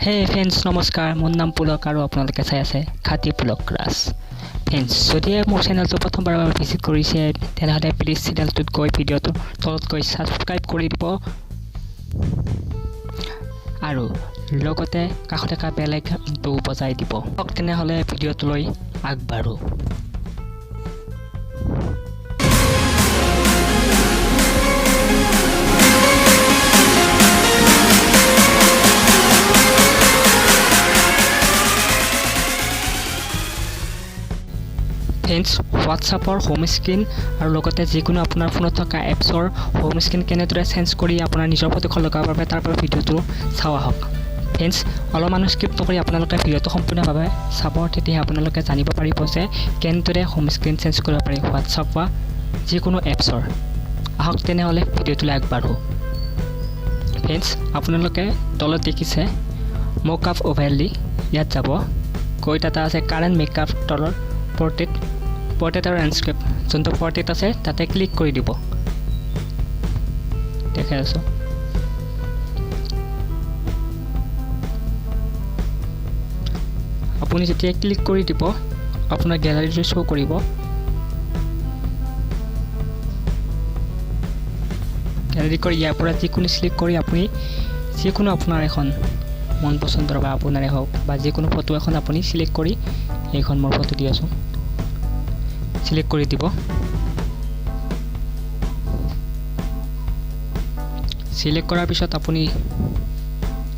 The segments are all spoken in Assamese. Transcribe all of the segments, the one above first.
হে ফ্ৰেণ্ডছ নমস্কাৰ, মোৰ নাম পুলক আৰু আপোনালোকে চাই আছে খাতি পুলক ৰাজ। ফ্ৰেণ্ডছ, যদি মোৰ চেনেলটো প্ৰথমবাৰৰ বাবে ভিজিট কৰিছে তেনেহ'লে প্লিজ চেনেলটোত গৈ ভিডিঅ'টোৰ তলত গৈ ছাবস্ক্ৰাইব কৰি দিব আৰু লগতে কাষত থকা বেল আইকনটো বজাই দিব। তেনেহ'লে ভিডিঅ'টোলৈ আগবাঢ়ো। ফ্ৰেণ্ডছ, হোৱাটছআপৰ হোম স্ক্ৰীণ আৰু লগতে যিকোনো আপোনাৰ ফোনত থকা এপছৰ হোম স্ক্ৰীণ কেনেদৰে চেঞ্জ কৰি আপোনাৰ নিজৰ ফটোখন লগাব পাৰে তাৰ পৰা ভিডিঅ'টো চাওঁ আহক। ফ্ৰেণ্ডছ, অলপমান স্কিপ নকৰি আপোনালোকে ভিডিঅ'টো সম্পূৰ্ণভাৱে চাব, তেতিয়াহে আপোনালোকে জানিব পাৰিব যে কেনেদৰে হোম স্ক্ৰীণ চেঞ্জ কৰিব পাৰি হোৱাটছআপ বা যিকোনো এপছৰ। আহক তেনেহ'লে ভিডিঅ'টোলৈ আগবাঢ়ো। ফ্ৰেণ্ডছ, আপোনালোকে তলত দেখিছে মেকআপ অভাৰলি, ইয়াত যাব গৈ তাত আছে কাৰেণ্ট মেকআপ তলৰ পৰ্ট্ৰেট আৰু লেণ্ডস্কেপ, যোনটো পৰ্ট্ৰেট আছে তাতে ক্লিক কৰি দিব। দেখাই আছোঁ। আপুনি যেতিয়া ক্লিক কৰি দিব আপোনাৰ গেলাৰীটো শ্ব' কৰিব। গেলাৰী কৰি ইয়াৰ পৰা যিকোনো চিলেক্ট কৰি আপুনি যিকোনো আপোনাৰ এখন মন পচন্দৰ বা আপোনাৰে হওক বা যিকোনো ফটো এখন আপুনি চিলেক্ট কৰি, এইখন মোৰ ফটো দি আছোঁ, চিলেক্ট কৰি দিব। চিলেক্ট কৰাৰ পিছত আপুনি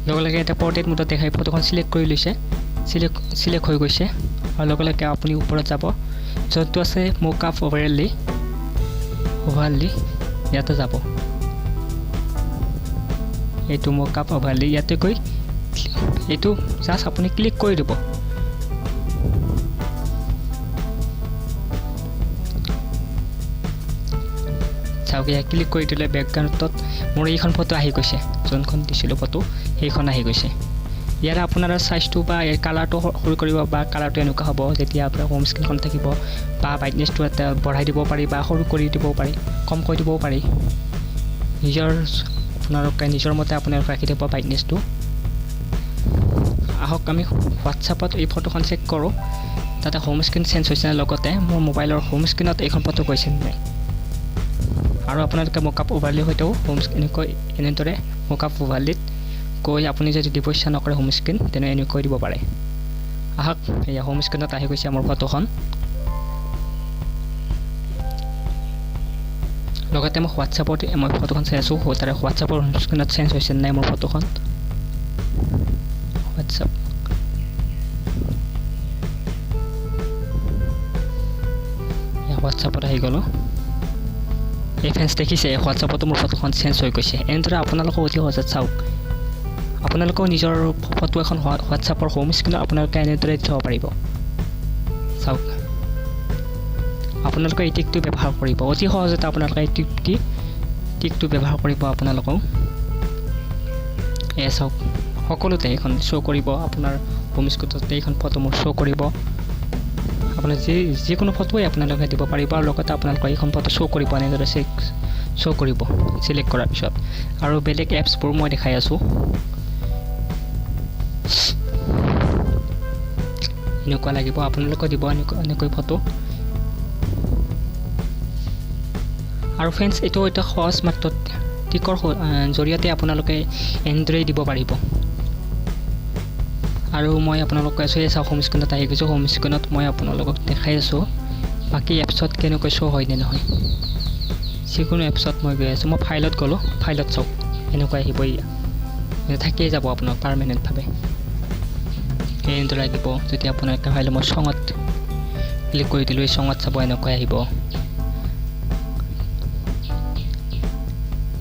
লগে লগে এটা পৰ্ট্ৰেট মোডত দেখাই ফটোখন চিলেক্ট কৰি লৈছে, চিলেক্ট হৈ গৈছে। আৰু লগে লগে আপুনি ওপৰত যাব, য'তটো আছে মেকআপ অভাৰলি, ইয়াতে যাব। এইটো মেকআপ অভাৰলি, ইয়াতে গৈ এইটো জাষ্ট আপুনি ক্লিক কৰি দিব। চাওক, ইয়াত ক্লিক কৰি দিলে বেকগ্ৰাউণ্ডত মোৰ এইখন ফটো আহি গৈছে, যোনখন দিছিলোঁ ফটো সেইখন আহি গৈছে। ইয়াৰ আপোনাৰ চাইজটো বা কালাৰটো সৰু কৰিব বা কালাৰটো এনেকুৱা হ'ব যেতিয়া আপোনাৰ হোম স্ক্ৰীণখন থাকিব, বা ব্ৰাইটনেছটো এটা বঢ়াই দিব পাৰি বা সৰু কৰি দিবও পাৰি, কম কৰি দিবও পাৰি। আপোনালোকে নিজৰ মতে আপোনালোকে ৰাখি দিব ব্ৰাইটনেছটো। আহক আমি হোৱাটছআপত এই ফটোখন চেক কৰোঁ, তাতে হোম স্ক্ৰীণ চেঞ্জ হৈছে নে, লগতে মোৰ মোবাইলৰ হোম স্ক্ৰীণত এইখন ফটো গৈছে নাই। আৰু আপোনালোকে মেকআপ অভাৰলিৰ সৈতেও হোম এনেদৰে মেকআপ অভাৰলিত গৈ আপুনি যদি দিব ইচ্ছা নকৰে হোম স্ক্ৰীণ, তেনে এনেকৈ দিব পাৰে। আহক, এয়া হোম স্ক্ৰীণত আহি গৈছে মোৰ ফটোখন। লগতে মই হোৱাটছআপত মই ফটোখন চাই আছোঁ, তাৰে হোৱাটছআপৰ হোম স্ক্ৰীণত চেঞ্জ হৈছে নাই মোৰ ফটোখন। হোৱাটছআপত আহি গ'লোঁ। এই ফ্ৰেণ্ডছ দেখিছে, হোৱাটছআপতো মোৰ ফটোখন চেঞ্জ হৈ গৈছে। এনেদৰে আপোনালোকেও অতি সহজত চাওক, আপোনালোকেও নিজৰ ফটো এখন হোৱাটছআপৰ হোম স্ক্ৰীণত আপোনালোকে এনেদৰে থ'ব পাৰিব। চাওক, আপোনালোকে এই টিকটো ব্যৱহাৰ কৰিব, অতি সহজতে আপোনালোকে এই টিকটো ব্যৱহাৰ কৰিব। আপোনালোকেও এয়া চাওক, সকলোতে এইখন শ্ব' কৰিব, আপোনাৰ হোম স্ক্ৰীণতে এইখন ফটো মোৰ শ্ব' কৰিব। আপোনাৰ যিকোনো ফটোৱে আপোনালোকে দিব পাৰিব, আৰু লগতে আপোনালোকে এইখন ফটো শ্ব' কৰিব, এনেদৰে শ্ব' কৰিব চিলেক্ট কৰাৰ পিছত। আৰু বেলেগ এপছবোৰ মই দেখাই আছোঁ। এনেকুৱা লাগিব, আপোনালোকে দিব এনেকৈ ফটো। আৰু ফ্ৰেণ্ডছ, এইটো এটা সহজ মাত্ৰ টিকৰ জৰিয়তে আপোনালোকে এনেদৰেই দিব পাৰিব। আৰু মই আপোনালোকে চাই আছোঁ, হোম স্ক্ৰীণত আহি গৈছোঁ। হোম স্ক্ৰীণত মই আপোনালোকক দেখাই আছোঁ বাকী এপছত কেনেকৈ শ্ব' হয় নে নহয়। যিকোনো এপছত মই গৈ আছোঁ, মই ফাইলত গ'লোঁ, ফাইলত চাওক এনেকৈ আহিব, থাকিয়ে যাব আপোনাক পাৰ্মানেণ্টভাৱে। এনেদৰে লাগিব। যদি আপোনালোকে ফাইল মই চঙত ক্লিক কৰি দিলোঁ, এই চঙত চাব এনেকৈ আহিব,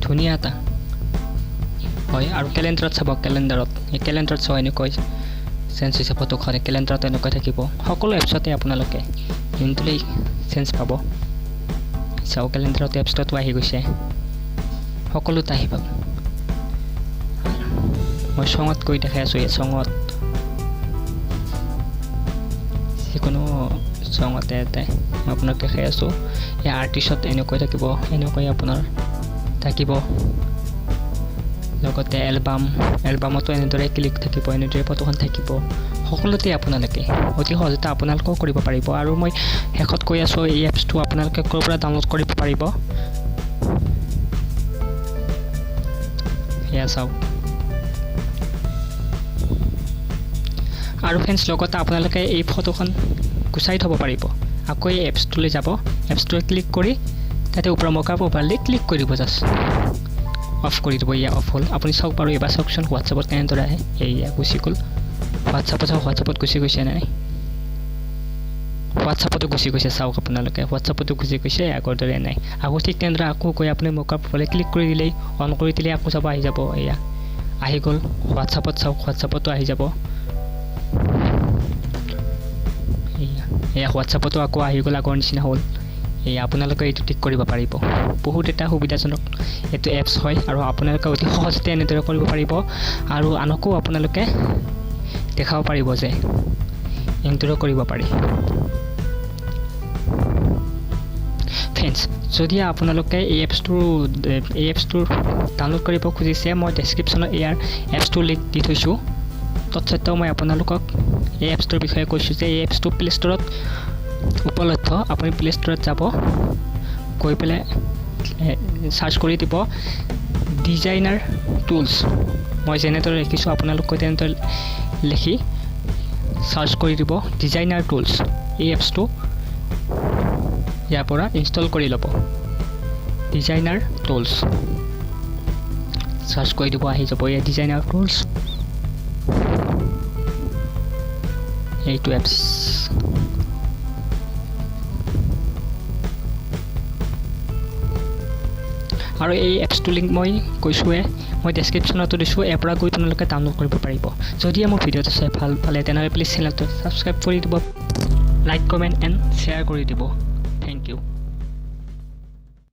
ধুনীয়া এটা হয়। আৰু কেলেণ্ডাৰত চাব, এই কেলেণ্ডাৰত চাব এনেকৈ চেঞ্জ হৈছে ফটোখন, কেলেণ্ডাৰত এনেকৈ থাকিব। সকলো এপছতে আপোনালোকে এনেদৰেই চেঞ্জ পাব। চাওক, কেলেণ্ডাৰত এপছটো আহি গৈছে, সকলোতে আহি পাব। মই চঙত গৈ দেখাই আছোঁ, এই চঙত যিকোনো চঙতে মই আপোনাক দেখাই আছোঁ। এই আৰ্টিষ্টত এনেকৈ থাকিব, এনেকৈ আপোনাৰ থাকিব। লগতে এলবামতো এনেদৰে ক্লিক থাকিব, এনেদৰে ফটোখন থাকিব। সকলোতে আপোনালোকে অতি সহজতে আপোনালোকেও কৰিব পাৰিব। আৰু মই শেষত কৈ আছোঁ, এই এপছটো আপোনালোকে ক'ৰ পৰা ডাউনলোড কৰিব পাৰিব। এয়া চাওক। আৰু ফ্ৰেণ্ডছ, লগতে আপোনালোকে এই ফটোখন গুচাই থ'ব পাৰিব। আকৌ এই এপছটোলৈ যাব, এপছটোলৈ ক্লিক কৰি তাতে ওপৰৰ মকা প্ৰপাৰলি ক্লিক কৰি দিব, জাষ্ট অফ কৰি দিব। এয়া অফ হ'ল। আপুনি চাওক বাৰু, এবাৰ চাওকচোন হোৱাটছআপত কেনেদৰে আহে। এয়া গুচি গ'ল। হোৱাটছআপত গুচি গৈছে নাই? হোৱাটছআপতো গুচি গৈছে, চাওক আপোনালোকে। হোৱাটছআপতো গুচি গৈছে, আগৰ দৰে নাই। আকৌ ঠিক তেনেদৰে আকৌ গৈ আপুনি মকা প্ৰপাৰলি ক্লিক কৰি দিলেই, অন কৰি দিলেই আকৌ চাব আহি যাব। এয়া আহি গ'ল। হোৱাটছআপত চাওক, হোৱাটছআপতো আহি যাব। এয়া হোৱাটছআপতো আকৌ আহি গ'ল, আগৰ নিচিনা হ'ল। এয়া আপোনালোকে এইটো ঠিক কৰিব পাৰিব। বহুত এটা সুবিধাজনক এইটো এপছ হয়, আৰু আপোনালোকে অতি সহজতে এনেদৰে কৰিব পাৰিব। আৰু আনকো আপোনালোকে দেখাব পাৰিব যে এনেদৰে কৰিব পাৰি। ফ্ৰেণ্ডছ, যদি আপোনালোকে এই এপছটোৰ ডাউনলোড কৰিব খুজিছে, মই ডেছক্ৰিপশ্যনত ইয়াৰ এপছটোৰ লিংক দি থৈছোঁ। তৎসত্বেও মই আপোনালোকক এই এপছটোৰ বিষয়ে কৈছোঁ যে এই এপছটো প্লে' ষ্ট'ৰত উপলব্ধ। আপুনি প্লে' ষ্ট'ৰত যাব, গৈ পেলাই চাৰ্চ কৰি দিব ডিজাইনাৰ টুলছ। মই যেনেদৰে লিখিছোঁ আপোনালোকে তেনেদৰে লিখি চাৰ্চ কৰি দিব ডিজাইনাৰ টুলছ। এই এপছটো ইয়াৰ পৰা ইনষ্টল কৰি ল'ব, ডিজাইনাৰ টুলছ চাৰ্চ কৰি দিব, আহি যাব এয়া ডিজাইনাৰ টুলছ। এইটো এপছ আৰু এই এপছটোৰ লিংক মই কৈছোঁৱে, মই ডেছক্ৰিপশ্যনতো দিছোঁ। ইয়াৰ পৰা গৈ আপোনালোকে ডাউনলোড কৰিব পাৰিব। যদিহে মোৰ ভিডিঅ'টো চাই ভাল পালে তেনেহ'লে প্লিজ চেনেলটো ছাবস্ক্ৰাইব কৰি দিব, লাইক কমেণ্ট এণ্ড শ্বেয়াৰ কৰি দিব। Thank U.